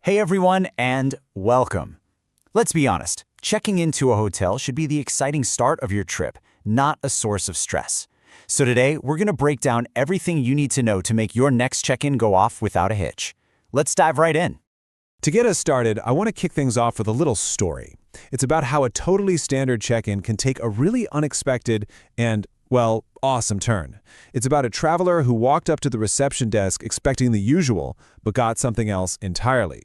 Hey everyone, and welcome. Let's be honest, checking into a hotel should be the exciting start of your trip, not a source of stress. So today, we're going to break down everything you need to know to make your next check-in go off without a hitch. Let's dive right in. To get us started, I want to kick things off with a little story. It's about how a totally standard check-in can take a really unexpected and, well, awesome turn. It's about a traveler who walked up to the reception desk expecting the usual, but got something else entirely.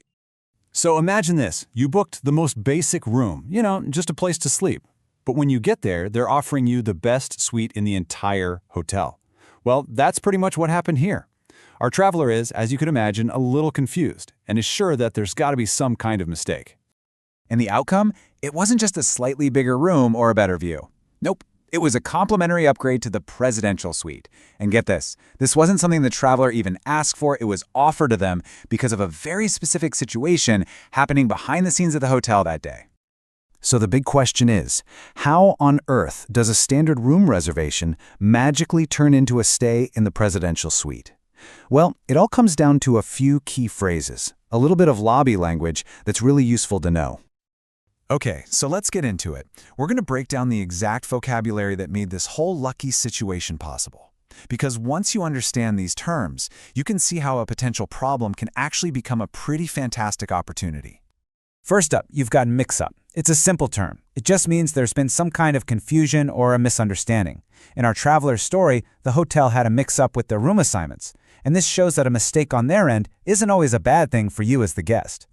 So imagine this, you booked the most basic room, just a place to sleep. But when you get there, they're offering you the best suite in the entire hotel. Well, that's pretty much what happened here. Our traveler is, as you could imagine, a little confused and is sure that there's got to be some kind of mistake. And the outcome? It wasn't just a slightly bigger room or a better view. Nope. It was a complimentary upgrade to the presidential suite. And get this wasn't something the traveler even asked for, it was offered to them because of a very specific situation happening behind the scenes of the hotel that day. So the big question is, how on earth does a standard room reservation magically turn into a stay in the presidential suite? Well, it all comes down to a few key phrases, a little bit of lobby language that's really useful to know. Okay, so let's get into it. We're going to break down the exact vocabulary that made this whole lucky situation possible. Because once you understand these terms, you can see how a potential problem can actually become a pretty fantastic opportunity. First up, you've got mix-up. It's a simple term. It just means there's been some kind of confusion or a misunderstanding. In our traveler's story, the hotel had a mix-up with their room assignments. And this shows that a mistake on their end isn't always a bad thing for you as the guest.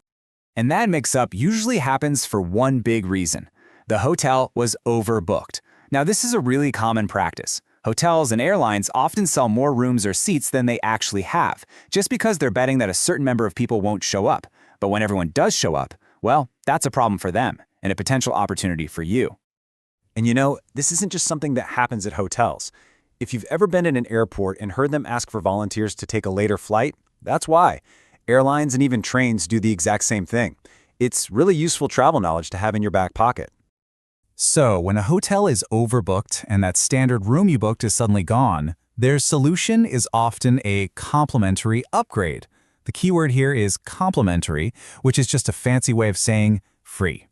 And that mix-up usually happens for one big reason. The hotel was overbooked. Now, this is a really common practice. Hotels and airlines often sell more rooms or seats than they actually have, just because they're betting that a certain number of people won't show up. But when everyone does show up, well, that's a problem for them and a potential opportunity for you. And this isn't just something that happens at hotels. If you've ever been in an airport and heard them ask for volunteers to take a later flight, that's why. Airlines and even trains do the exact same thing. It's really useful travel knowledge to have in your back pocket. So, when a hotel is overbooked and that standard room you booked is suddenly gone, their solution is often a complimentary upgrade. The keyword here is complimentary, which is just a fancy way of saying free.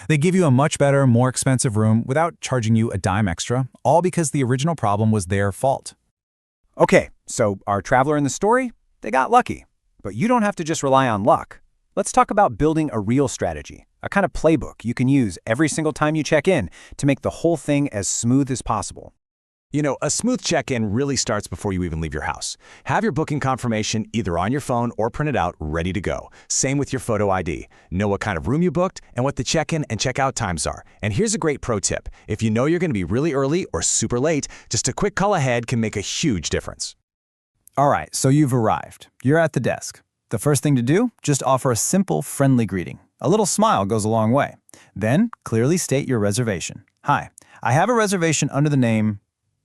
They give you a much better, more expensive room without charging you a dime extra, all because the original problem was their fault. Okay, so our traveler in the story, they got lucky. But you don't have to just rely on luck. Let's talk about building a real strategy, a kind of playbook you can use every single time you check in to make the whole thing as smooth as possible. A smooth check-in really starts before you even leave your house. Have your booking confirmation either on your phone or printed out ready to go. Same with your photo ID. Know what kind of room you booked and what the check-in and check-out times are. And here's a great pro tip. If you know you're going to be really early or super late, just a quick call ahead can make a huge difference. All right, so you've arrived. You're at the desk. The first thing to do, just offer a simple, friendly greeting. A little smile goes a long way. Then, clearly state your reservation. Hi, I have a reservation under the name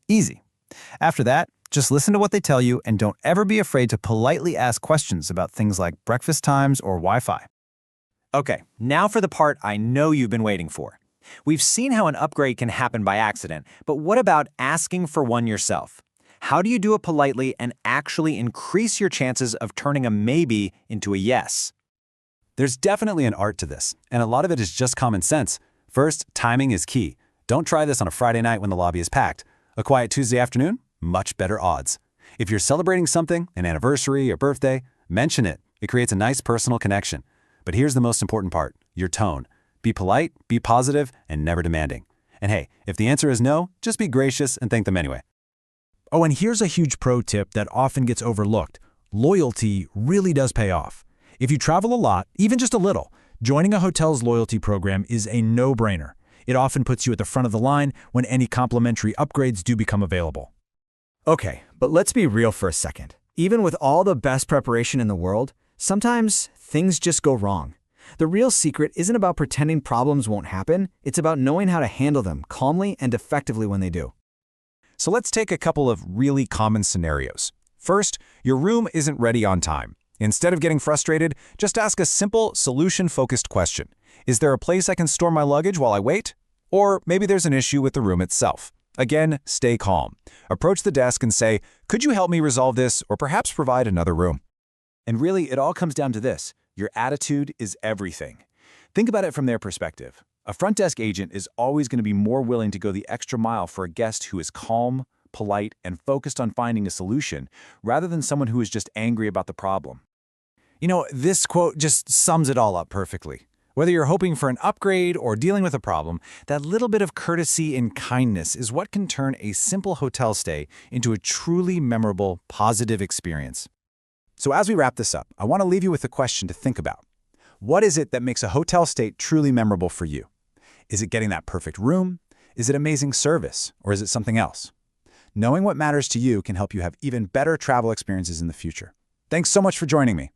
Easy. After that, just listen to what they tell you and don't ever be afraid to politely ask questions about things like breakfast times or Wi-Fi. Okay, now for the part I know you've been waiting for. We've seen how an upgrade can happen by accident, but what about asking for one yourself? How do you do it politely and actually increase your chances of turning a maybe into a yes? There's definitely an art to this, and a lot of it is just common sense. First, timing is key. Don't try this on a Friday night when the lobby is packed. A quiet Tuesday afternoon? Much better odds. If you're celebrating something, an anniversary or birthday, mention it. It creates a nice personal connection. But here's the most important part, your tone. Be polite, be positive, and never demanding. And hey, if the answer is no, just be gracious and thank them anyway. Oh, and here's a huge pro tip that often gets overlooked. Loyalty really does pay off. If you travel a lot, even just a little, joining a hotel's loyalty program is a no-brainer. It often puts you at the front of the line when any complimentary upgrades do become available. Okay, but let's be real for a second. Even with all the best preparation in the world, sometimes things just go wrong. The real secret isn't about pretending problems won't happen, it's about knowing how to handle them calmly and effectively when they do. So let's take a couple of really common scenarios. First, your room isn't ready on time. Instead of getting frustrated, just ask a simple, solution-focused question. Is there a place I can store my luggage while I wait? Or maybe there's an issue with the room itself. Again, stay calm. Approach the desk and say, "Could you help me resolve this or perhaps provide another room?" And really, it all comes down to this. Your attitude is everything. Think about it from their perspective. A front desk agent is always going to be more willing to go the extra mile for a guest who is calm, polite, and focused on finding a solution, rather than someone who is just angry about the problem. You know, this quote just sums it all up perfectly. Whether you're hoping for an upgrade or dealing with a problem, that little bit of courtesy and kindness is what can turn a simple hotel stay into a truly memorable, positive experience. So as we wrap this up, I want to leave you with a question to think about. What is it that makes a hotel stay truly memorable for you? Is it getting that perfect room? Is it amazing service? Or is it something else? Knowing what matters to you can help you have even better travel experiences in the future. Thanks so much for joining me.